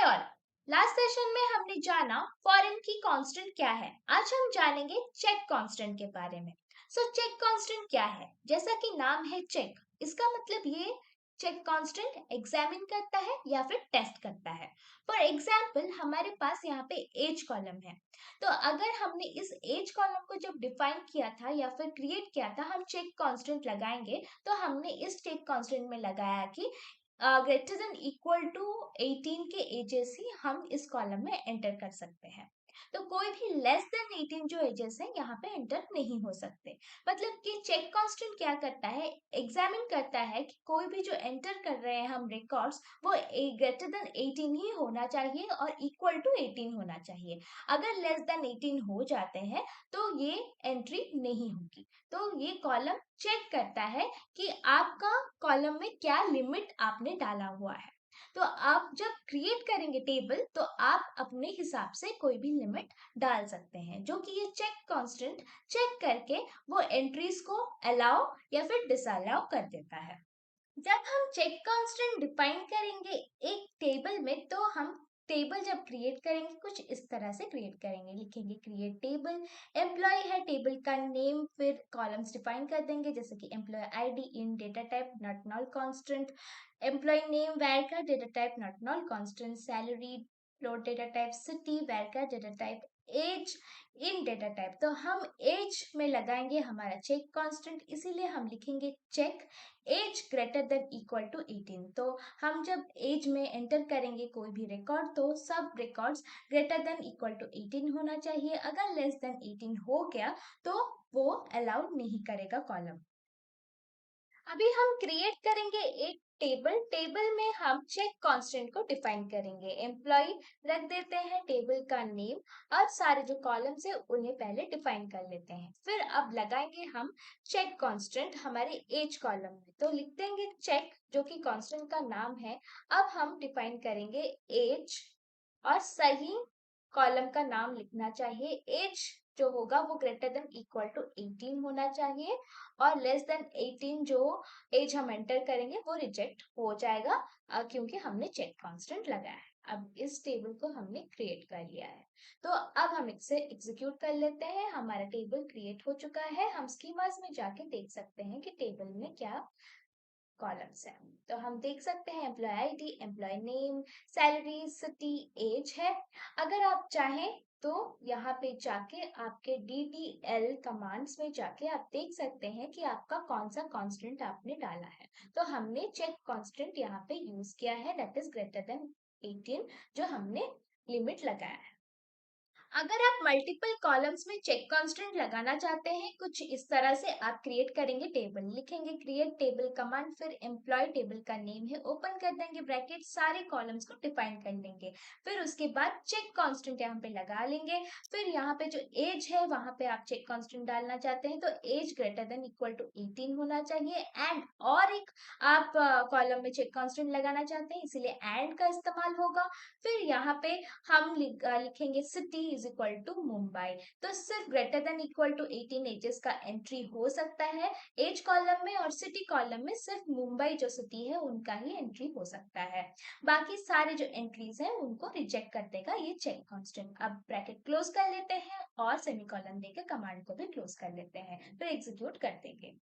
All. Last session में हमने जाना फॉरेन की कांस्टेंट क्या है। आज हम जानेंगे चेक कांस्टेंट के बारे में। चेक कांस्टेंट क्या है? जैसा कि नाम है चेक, इसका मतलब ये चेक कांस्टेंट एग्जामिन करता है या फिर टेस्ट करता है। फॉर एग्जाम्पल हमारे पास यहाँ पे एज कॉलम है। तो अगर हमने इस एज कॉलम को जब डिफाइन किया था या फिर क्रिएट किया था, हम चेक कांस्टेंट लगाएंगे। तो हमने इस चेक कांस्टेंट में लगाया कि ग्रेटर देन इक्वल टू 18 के एजेस ही हम इस कॉलम में एंटर कर सकते हैं। तो कोई भी लेस देन 18 जो एजेस हैं यहाँ पे एंटर नहीं हो सकते। मतलब कि चेक कांस्टेंट क्या करता है, एग्जामिन करता है कि कोई भी जो एंटर कर रहे हैं हम रिकॉर्ड्स, वो ग्रेटर देन 18 ही होना चाहिए और इक्वल टू 18 होना चाहिए। अगर लेस देन 18 हो जाते हैं तो ये एंट्री नहीं होगी। तो ये कॉलम चेक करता है कि आपका कॉलम में क्या लिमिट आपने डाला हुआ है। तो आप जब क्रिएट करेंगे टेबल, तो आप अपने हिसाब से कोई भी लिमिट डाल सकते हैं, जो कि ये चेक कांस्टेंट चेक करके वो एंट्रीज को अलाउ या फिर डिसअलाउ कर देता है। जब हम चेक कांस्टेंट डिफाइन करेंगे एक टेबल में, तो हम टेबल जब क्रिएट करेंगे कुछ इस तरह से क्रिएट करेंगे। लिखेंगे क्रिएट टेबल, एम्प्लॉय है टेबल का नेम, फिर कॉलम्स डिफाइन कर देंगे जैसे कि employee ID int data type not null constant, employee name var का data type not null constant, salary float data type, city var का data type, age int data type. तो हम as में लगाएंगे हमारा चेक कांस्टेंट, इसीलिए हम लिखेंगे check age greater than equal to 18। तो हम जब एज में एंटर करेंगे कोई भी रिकॉर्ड, तो सब records greater than equal to 18 होना चाहिए। अगर लेस देन 18 हो गया तो वो अलाउड नहीं करेगा कॉलम। अभी हम क्रिएट करेंगे एक टेबल। टेबल में हम चेक कांस्टेंट को डिफाइन करेंगे। एम्प्लॉय रख देते हैं, टेबल का नेम, और सारे जो कॉलम्स है उन्हें पहले डिफाइन कर लेते हैं। फिर अब लगाएंगे हम चेक कांस्टेंट हमारे एज कॉलम में। तो लिख देंगे चेक, जो कि कांस्टेंट का नाम है। अब हम डिफाइन करेंगे एज, और सही कॉलम का नाम लिखना चाहिए। एज जो होगा वो ग्रेटर देन इक्वल टू 18 होना चाहिए, और लेस देन 18 जो एज हम एंटर करेंगे वो रिजेक्ट हो जाएगा, क्योंकि हमने चेक कांस्टेंट लगाया है। अब इस टेबल को हमने क्रिएट कर लिया है। तो अब हम इसे एग्जीक्यूट कर लेते हैं। हमारा टेबल क्रिएट हो चुका है। हम स्कीमास में जाके देख सकते हैं कि टेबल में क्या कॉलम्स है। तो हम देख सकते हैं employee ID, employee name, salary, city, age है। अगर आप चाहें तो यहाँ पे जाके आपके DDL कमांड्स में जाके आप देख सकते हैं कि आपका कौन सा कांस्टेंट आपने डाला है। तो हमने चेक कांस्टेंट यहाँ पे यूज किया है, दैट इज ग्रेटर देन 18, जो हमने लिमिट लगाया है। अगर आप मल्टीपल कॉलम्स में चेक कांस्टेंट लगाना चाहते हैं, कुछ इस तरह से आप क्रिएट करेंगे टेबल। लिखेंगे क्रिएट टेबल कमांड, फिर एम्प्लॉय टेबल का नेम है, ओपन कर देंगे ब्रैकेट, सारे कॉलम्स को डिफाइन कर लेंगे। फिर उसके बाद चेक कांस्टेंट यहाँ पे लगा लेंगे। फिर यहाँ पे जो एज है वहां पे आप चेक कांस्टेंट डालना चाहते हैं, तो age greater than equal to 18 होना चाहिए। एंड और एक आप कॉलम में चेक कांस्टेंट लगाना चाहते हैं, इसीलिए एंड का इस्तेमाल होगा। फिर यहाँ पे हम लिखेंगे city is equal to Mumbai. तो सिर्फ greater than equal to 18 ages का एंट्री हो सकता है एज कॉलम में, और सिटी कॉलम में सिर्फ मुंबई जो सिटी है उनका ही एंट्री हो सकता है। बाकी सारे जो एंट्रीज हैं उनको रिजेक्ट कर देगा ये चेक कांस्टेंट। अब ब्रैकेट क्लोज कर लेते हैं और सेमीकोलन देकर कमांड को भी क्लोज कर लेते हैं, फिर एग्जीक्यूट कर देंगे।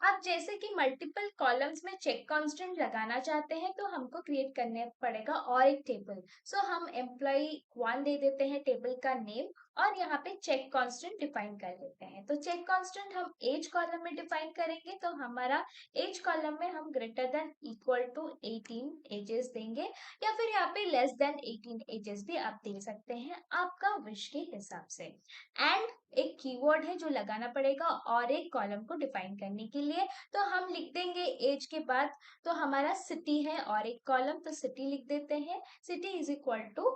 अब जैसे कि मल्टीपल कॉलम्स में चेक कांस्टेंट लगाना चाहते हैं, तो हमको क्रिएट करने पड़ेगा और एक टेबल। हम एम्प्लॉय 1 दे देते हैं टेबल का नेम, और यहाँ पे चेक कांस्टेंट डिफाइन कर लेते हैं। तो चेक कांस्टेंट हम एज कॉलम में डिफाइन करेंगे। तो हमारा एज कॉलम में हम greater than equal to 18 ages देंगे, या फिर यहाँ पे लेस देन 18 एजेस भी आप दे सकते हैं, आपका विश के हिसाब से। एंड एक कीवर्ड है जो लगाना पड़ेगा और एक कॉलम को डिफाइन करने के लिए। तो हम लिख देंगे एज के बाद, तो हमारा सिटी है और एक कॉलम, तो सिटी लिख देते हैं। City is equal to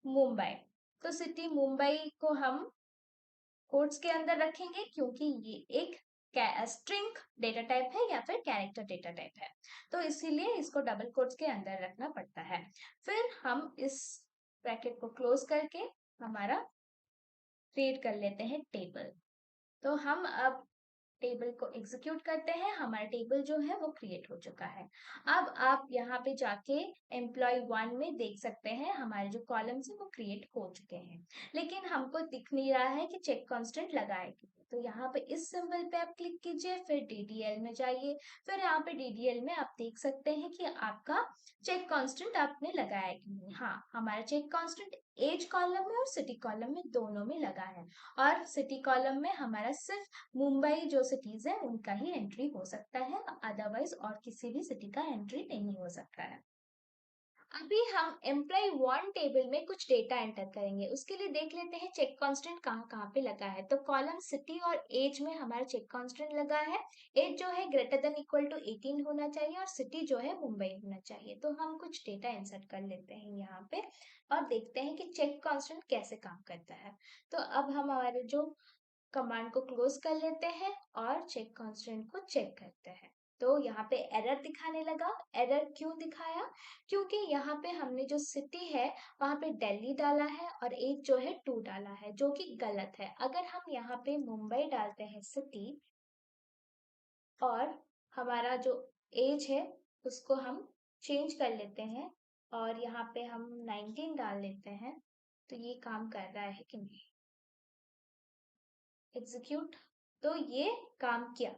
Mumbai. तो सिटी मुंबई को हम कोट्स के अंदर रखेंगे, क्योंकि ये एक स्ट्रिंग डेटा टाइप है या फिर कैरेक्टर डेटा टाइप है, तो इसीलिए इसको डबल कोट्स के अंदर रखना पड़ता है। फिर हम इस ब्रैकेट को क्लोज करके हमारा क्रिएट कर लेते हैं टेबल। तो हम अब टेबल को एग्जीक्यूट करते हैं, हमारा टेबल जो है वो क्रिएट हो चुका है। अब आप यहाँ पे जाके एम्प्लॉय 1 में देख सकते हैं हमारे जो कॉलम्स है वो क्रिएट हो चुके हैं, लेकिन हमको दिख नहीं रहा है कि चेक कांस्टेंट लगाए कि नहीं। तो यहाँ पे इस सिंबल पे आप क्लिक कीजिए, फिर डीडीएल में जाइए, फिर यहाँ पे डीडीएल में आप देख सकते हैं कि आपका चेक कांस्टेंट आपने लगाया कि नहीं। हाँ, हमारा चेक कांस्टेंट एज कॉलम में और सिटी कॉलम में दोनों में लगा है, और सिटी कॉलम में हमारा सिर्फ मुंबई जो सिटीज है उनका ही एंट्री हो सकता है, अदरवाइज और किसी भी सिटी का एंट्री नहीं हो सकता है। अभी हम एम्प्लॉय 1 टेबल में कुछ डेटा एंटर करेंगे, उसके लिए देख लेते हैं चेक कांस्टेंट कहाँ कहाँ पे लगा है। तो कॉलम सिटी और एज में हमारा चेक कांस्टेंट लगा है। एज जो है ग्रेटर देन इक्वल टू 18 होना चाहिए और सिटी जो है मुंबई होना चाहिए। तो हम कुछ डेटा इंसर्ट कर लेते हैं यहाँ पे और देखते हैं कि चेक कांस्टेंट कैसे काम करता है। तो अब हम हमारे जो कमांड को क्लोज कर लेते हैं और चेक कांस्टेंट को चेक करते हैं। तो यहाँ पे एरर दिखाने लगा। एरर क्यों दिखाया? क्योंकि यहाँ पे हमने जो सिटी है वहां पे दिल्ली डाला है और एज जो है 2 डाला है, जो कि गलत है। अगर हम यहाँ पे मुंबई डालते हैं सिटी और हमारा जो एज है उसको हम चेंज कर लेते हैं और यहाँ पे हम 19 डाल लेते हैं, तो ये काम कर रहा है कि नहीं? एग्जीक्यूट। तो ये काम किया,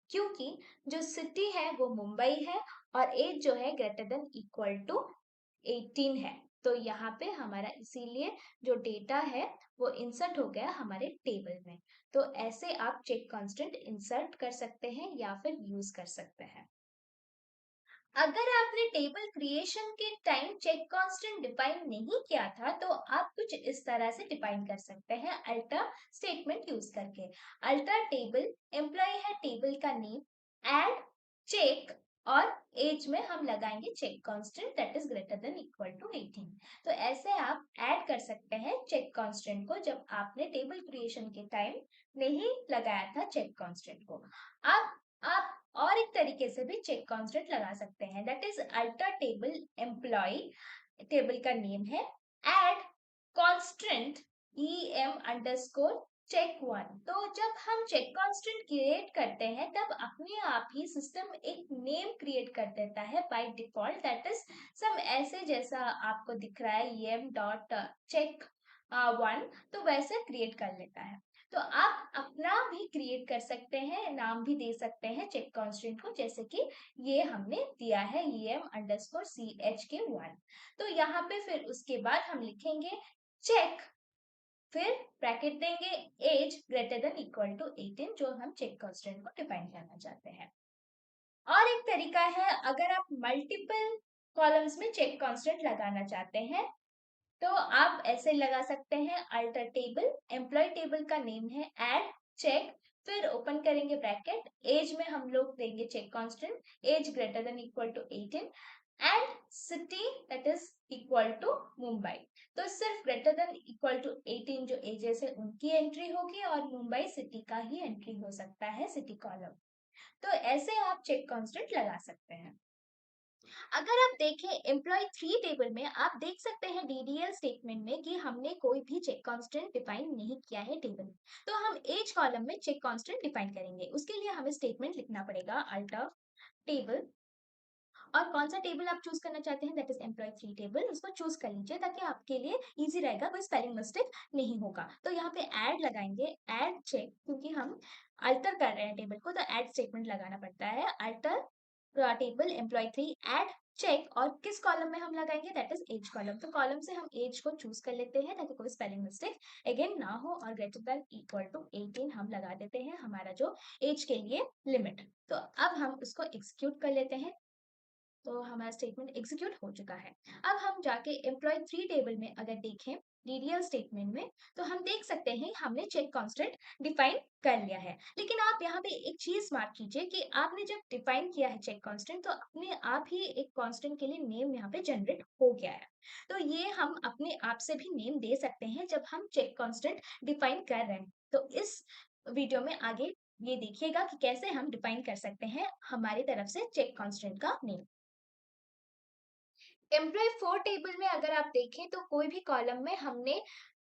क्योंकि जो सिटी है वो मुंबई है और एज जो है ग्रेटर देन इक्वल टू 18 है। तो यहाँ पे हमारा इसीलिए जो डेटा है वो इंसर्ट हो गया हमारे टेबल में। तो ऐसे आप चेक कांस्टेंट इंसर्ट कर सकते हैं या फिर यूज कर सकते हैं। अगर आपने टेबल क्रिएशन के टाइम चेक कांस्टेंट डिफाइन नहीं किया था, तो आप कुछ इस तरह से डिफाइन कर सकते हैं अल्टर स्टेटमेंट यूज करके। अल्टर टेबल एम्प्लॉय है टेबल का नेम, एड चेक और एज में हम लगाएंगे check constant that is greater than equal to 18। तो ऐसे आप ऐड कर सकते हैं चेक कांस्टेंट को जब आपने टेबल क्रिएशन के टाइम नहीं लगाया था चेक कांस्टेंट को। अब आप और एक तरीके से भी चेक कांस्टेंट लगा सकते हैं, that is alter table employee, table का नेम है, add constant em underscore check1। तो जब हम चेक कांस्टेंट क्रिएट करते हैं तब अपने आप ही सिस्टम एक नेम क्रिएट कर देता है by default, that is some ऐसे जैसा आपको दिख रहा है em डॉट चेक 1, तो वैसे क्रिएट कर लेता है। तो आप अपना भी क्रिएट कर सकते हैं, नाम भी दे सकते हैं चेक कांस्टेंट को, जैसे कि ये हमने दिया है em अंडरस्कोर chk1। तो यहाँ पे फिर उसके बाद हम लिखेंगे चेक, फिर ब्रैकेट देंगे age greater than equal to 18, जो हम चेक कांस्टेंट को डिफाइन करना चाहते हैं। और एक तरीका है, अगर आप मल्टीपल कॉलम्स में चेक कांस्टेंट लगाना चाहते हैं तो आप ऐसे लगा सकते हैं, अल्टर टेबल एम्प्लॉय टेबल का नेम है, एड चेक, फिर ओपन करेंगे ब्रैकेट, एज में हम लोग देंगे check constant age greater than equal to 18 and city that is equal to Mumbai. तो सिर्फ ग्रेटर देन इक्वल टू 18 जो एजेस है उनकी एंट्री होगी और मुंबई सिटी का ही एंट्री हो सकता है सिटी कॉलम। तो ऐसे आप चेक कांस्टेंट लगा सकते हैं। अगर आप देखें एम्प्लॉय 3 टेबल में, आप देख सकते हैं डीडीएल स्टेटमेंट में कि हमने कोई भी चेक कांस्टेंट डिफाइन नहीं किया है टेबल में। तो हम एज कॉलम में चेक कांस्टेंट डिफाइन करेंगे, उसके लिए हमें स्टेटमेंट लिखना पड़ेगा अल्टर टेबल, और कौन सा टेबल आप चूज करना चाहते हैं दैट इज एम्प्लॉय 3 टेबल, उसको चूज कर लीजिए ताकि आपके लिए इजी रहेगा, कोई स्पेलिंग मिस्टेक नहीं होगा। तो यहाँ पे ऐड लगाएंगे, ऐड चेक, क्योंकि हम अल्टर कर रहे हैं टेबल को तो ऐड स्टेटमेंट लगाना पड़ता है। Alter table employee 3 add check, और किस कॉलम में हम लगाएंगे दैट इज एज कॉलम। तो कॉलम से हम एज को चूज कर लेते हैं ताकि कोई स्पेलिंग मिस्टेक अगेन ना हो, और ग्रेटर देन इक्वल टू 18 हम लगा देते हैं हमारा जो एज के लिए लिमिट। तो अब हम उसको एग्जीक्यूट कर लेते हैं। तो हमारा स्टेटमेंट एग्जीक्यूट हो चुका है। अब हम जाके एम्प्लॉय 3 टेबल में अगर देखें डीडीएल स्टेटमेंट में, तो हम देख सकते हैं हमने चेक कांस्टेंट डिफाइन कर लिया है। लेकिन आप यहाँ पे एक चीज मार्क कीजिए कि आपने जब डिफाइन किया है चेक कांस्टेंट तो अपने आप ही एक कांस्टेंट के लिए नेम यहाँ पे जनरेट हो गया है। तो ये हम अपने आप से भी नेम दे सकते हैं जब हम चेक कांस्टेंट डिफाइन कर रहे हैं। तो इस वीडियो में आगे ये देखिएगा कि कैसे हम डिफाइन कर सकते हैं हमारी तरफ से चेक कांस्टेंट का नेम। एम्प्लॉय 4 टेबल में अगर आप देखें तो कोई भी कॉलम में हमने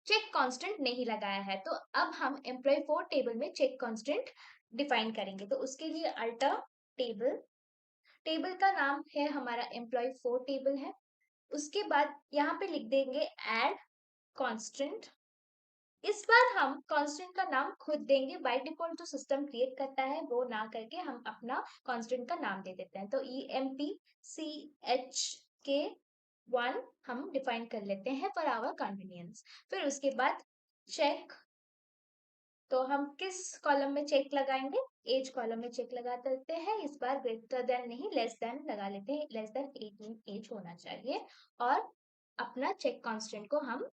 चेक कांस्टेंट नहीं लगाया है। तो अब हम एम्प्लॉय 4 टेबल में चेक कांस्टेंट डिफाइन करेंगे। तो उसके लिए अल्टर टेबल, टेबल का नाम है हमारा एम्प्लॉय 4 टेबल है। उसके बाद यहाँ पे लिख देंगे ऐड कांस्टेंट। इस बार हम कांस्टेंट का नाम खुद देंगे, बाय डिफॉल्ट जो सिस्टम क्रिएट करता है वो ना करके हम अपना कांस्टेंट का नाम दे देते हैं। तो EMP CHK1 हम डिफाइन कर लेते हैं फॉर आवर कन्वीनियंस। फिर उसके बाद चेक, तो हम किस कॉलम में चेक लगाएंगे, एज कॉलम में चेक लगा देते हैं। इस बार ग्रेटर देन नहीं लेस देन लगा लेते हैं, लेस देन 18 एज होना चाहिए। और अपना चेक कांस्टेंट को हम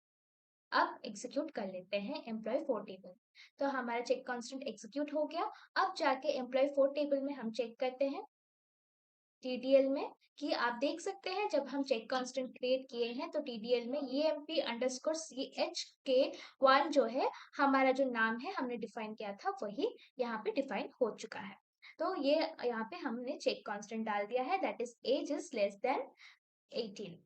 अब एग्जीक्यूट कर लेते हैं एम्प्लॉय 4 टेबल। तो हमारा चेक कांस्टेंट एग्जीक्यूट हो गया। अब जाके एम्प्लॉय 4 टेबल में हम चेक करते हैं टीडीएल में, कि आप देख सकते हैं जब हम चेक कांस्टेंट क्रिएट किए हैं तो टीडीएल में EMP_CHK1 जो है हमारा जो नाम है हमने डिफाइन किया था वही यहाँ पे डिफाइन हो चुका है। तो ये यहाँ पे हमने चेक कांस्टेंट डाल दिया है, that is age is less than 18।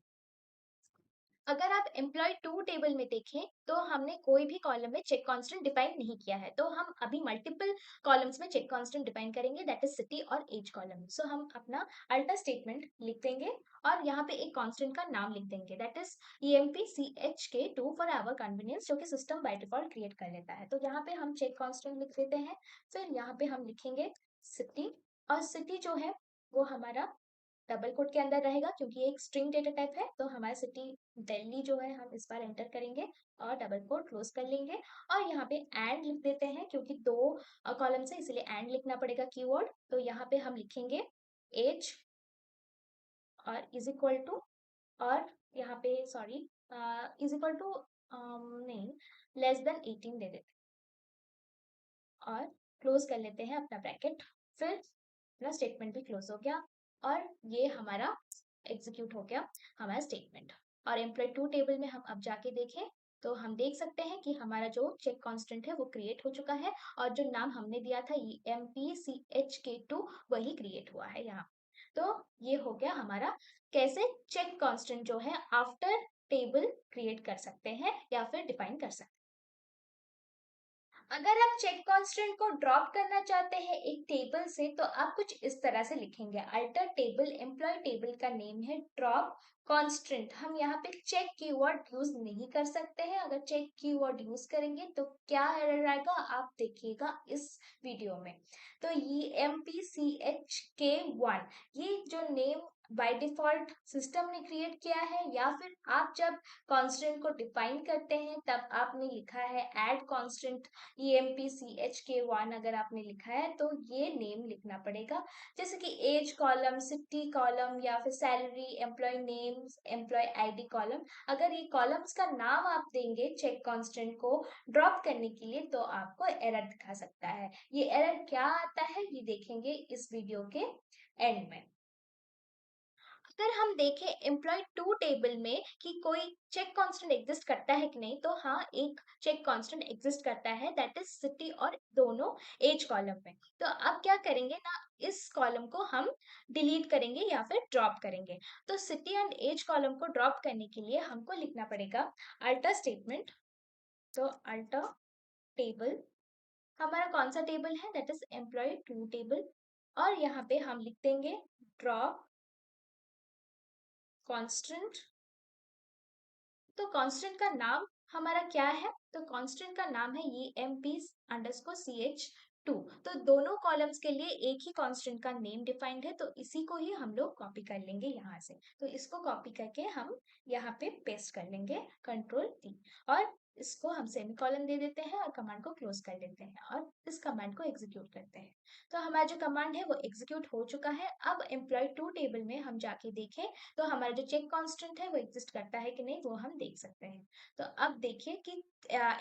अगर आप एम्प्लॉय 2 टेबल में देखें तो हमने कोई भी कॉलम में चेक कांस्टेंट डिफाइन नहीं किया है, तो हम अभी मल्टीपल कॉलम्स में चेक कांस्टेंट डिफाइन करेंगे, दैट इज सिटी और एज कॉलम। सो हम अपना अल्टर स्टेटमेंट लिख देंगे और यहाँ पे एक कांस्टेंट का नाम लिख देंगे, that is EMP CHK2 for our convenience, जो कि सिस्टम बाय डिफॉल्ट क्रिएट कर लेता है। तो यहाँ पे हम चेक कांस्टेंट लिख देते हैं। फिर यहाँ पे हम लिखेंगे सिटी, और सिटी जो है वो हमारा डबल कोट के अंदर रहेगा क्योंकि ये एक स्ट्रिंग डेटा टाइप है। तो हमारा सिटी दिल्ली जो है हम इस बार एंटर करेंगे और डबल कोट क्लोज कर लेंगे। और यहाँ पे एंड लिख देते हैं क्योंकि दो कॉलम से इसलिए एंड लिखना पड़ेगा कीवर्ड। तो यहाँ पे हम लिखेंगे एज और इज इक्वल टू, और यहाँ पे सॉरी इज इक्वल टू नहीं, लेस देन 18 दे देते और क्लोज कर लेते हैं अपना ब्रैकेट। फिर अपना स्टेटमेंट भी क्लोज हो गया और ये हमारा एग्जीक्यूट हो गया हमारा स्टेटमेंट। और एम्प्लॉय 2 टेबल में हम अब जाके देखें तो हम देख सकते हैं कि हमारा जो चेक कांस्टेंट है वो क्रिएट हो चुका है और जो नाम हमने दिया था EMP CHK2 वही क्रिएट हुआ है यहाँ। तो ये हो गया हमारा कैसे चेक कांस्टेंट जो है आफ्टर टेबल क्रिएट कर सकते हैं या फिर डिफाइन कर सकते हैं। अगर आप चेक कांस्टेंट को ड्रॉप करना चाहते हैं एक टेबल से तो आप कुछ इस तरह से लिखेंगे, अल्टर टेबल एम्प्लॉय टेबल का नेम है ड्रॉप कांस्टेंट। हम यहाँ पे चेक कीवर्ड यूज नहीं कर सकते हैं, अगर चेक कीवर्ड यूज करेंगे तो क्या एरर आएगा आप देखिएगा इस वीडियो में। तो EMP CHK1 ये जो नेम बाय डिफॉल्ट सिस्टम ने क्रिएट किया है, या फिर आप जब कांस्टेंट को डिफाइन करते हैं तब आपने लिखा है ऐड कांस्टेंट EMP CHK1 अगर आपने लिखा है तो ये नेम लिखना पड़ेगा। जैसे कि एज कॉलम, सिटी कॉलम, या फिर salary, employee names, employee ID column. अगर ये कॉलम्स का नाम आप देंगे चेक कांस्टेंट को ड्रॉप करने के लिए तो आपको एरर दिखा सकता है। ये एरर क्या आता है ये देखेंगे इस वीडियो के एंड में। अगर हम देखें एम्प्लॉय 2 टेबल में कि कोई चेक कांस्टेंट एग्जिस्ट करता है कि नहीं, तो हाँ एक चेक कांस्टेंट एग्जिस्ट करता है, दैट इज सिटी और दोनों एज कॉलम में। तो अब क्या करेंगे ना, इस कॉलम को हम डिलीट करेंगे या फिर ड्रॉप करेंगे। तो सिटी एंड एज कॉलम को ड्रॉप करने के लिए हमको लिखना पड़ेगा अल्टर स्टेटमेंट। तो अल्टर टेबल हमारा कौन सा टेबल है, दैट इज एम्प्लॉय 2 टेबल, और यहाँ पे हम लिख देंगे ड्रॉप कांस्टेंट। तो कांस्टेंट का नाम हमारा क्या है, तो कांस्टेंट का नाम है EMP_CH2। तो दोनों कॉलम्स के लिए एक ही कांस्टेंट का नेम डिफाइंड है, तो इसी को ही हम लोग कॉपी कर लेंगे यहाँ से। तो इसको कॉपी करके हम यहाँ पे पेस्ट कर लेंगे Ctrl+D, और इसको हम सेमीकोलन दे देते हैं और कमांड को क्लोज कर लेते हैं और इस कमांड को एग्जीक्यूट करते हैं। तो हमारा जो कमांड है वो एग्जीक्यूट हो चुका है। अब एम्प्लॉय 2 टेबल में हम जाके देखें तो हमारा जो चेक कांस्टेंट है वो एग्जिस्ट करता है कि नहीं वो हम देख सकते हैं। तो अब देखिए कि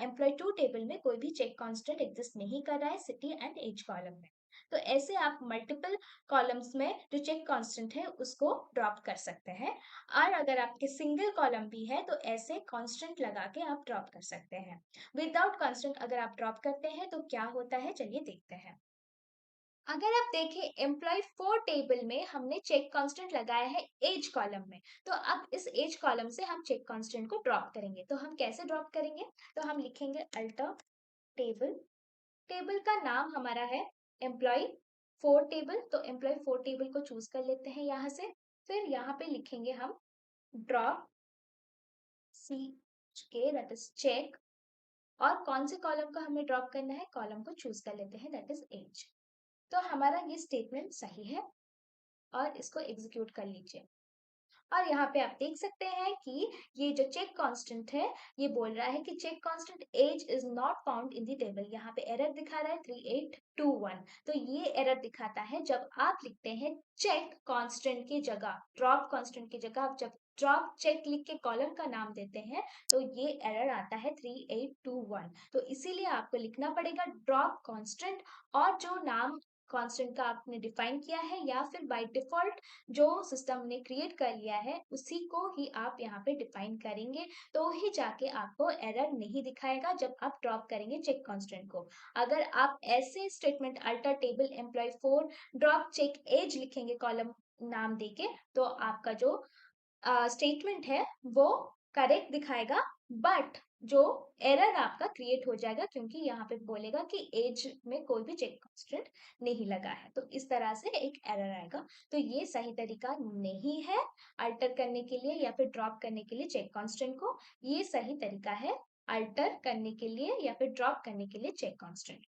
एम्प्लॉय 2 टेबल में कोई भी चेक कांस्टेंट एग्जिस्ट नहीं कर रहा है सिटी एंड एज कॉलम में। तो ऐसे आप मल्टीपल कॉलम्स में जो चेक कांस्टेंट है उसको ड्रॉप कर सकते हैं। और अगर आपके सिंगल कॉलम भी है तो ऐसे कांस्टेंट लगा के आप ड्रॉप कर सकते हैं। विदाउट कांस्टेंट अगर आप ड्रॉप करते हैं तो क्या होता है चलिए देखते हैं। अगर आप देखें एम्प्लॉय 4 टेबल में हमने चेक कांस्टेंट लगाया है एज कॉलम में, तो अब इस एज कॉलम से हम चेक कांस्टेंट को ड्रॉप करेंगे। तो हम कैसे ड्रॉप करेंगे, तो हम लिखेंगे अल्टर टेबल, टेबल का नाम हमारा है एम्प्लॉय 4 टेबल, तो एम्प्लॉय 4 टेबल को चूज कर लेते हैं यहाँ से। फिर यहाँ पे लिखेंगे हम ड्रॉप सी के, दैट इज चेक, और कौन से कॉलम को हमें ड्रॉप करना है, कॉलम को चूज कर लेते हैं, दैट इज एज। तो हमारा ये स्टेटमेंट सही है और इसको एग्जीक्यूट कर लीजिए। और यहाँ पे आप देख सकते हैं कि ये जो चेक कांस्टेंट है, ये बोल रहा है कि check constant age is not found in the table. यहाँ पे एरर दिखा रहा है 3821। तो ये एरर दिखाता है जब आप लिखते हैं चेक कांस्टेंट की जगह, ड्रॉप कांस्टेंट की जगह आप जब ड्रॉप चेक लिख के कॉलम का नाम देते हैं तो ये एरर आता है 3821। तो इसीलिए आपको लिखना पड़ेगा ड्रॉप कांस्टेंट, और जो नाम कांस्टेंट का आपने डिफाइन किया है या फिर बाय डिफॉल्ट जो सिस्टम ने क्रिएट कर लिया है उसी को ही आप यहाँ पे डिफाइन करेंगे, तो ही जाके आपको एरर नहीं दिखाएगा जब आप ड्रॉप करेंगे चेक कांस्टेंट को। अगर आप ऐसे statement alter table employee 4 drop check age लिखेंगे कॉलम नाम देके, तो आपका जो स्टेटमेंट है वो करेक्ट दिखाएगा, बट जो एरर आपका क्रिएट हो जाएगा क्योंकि यहाँ पे बोलेगा कि एज में कोई भी चेक कांस्टेंट नहीं लगा है, तो इस तरह से एक एरर आएगा। तो ये सही तरीका नहीं है अल्टर करने के लिए या फिर ड्रॉप करने के लिए चेक कांस्टेंट को। ये सही तरीका है अल्टर करने के लिए या फिर ड्रॉप करने के लिए चेक कांस्टेंट।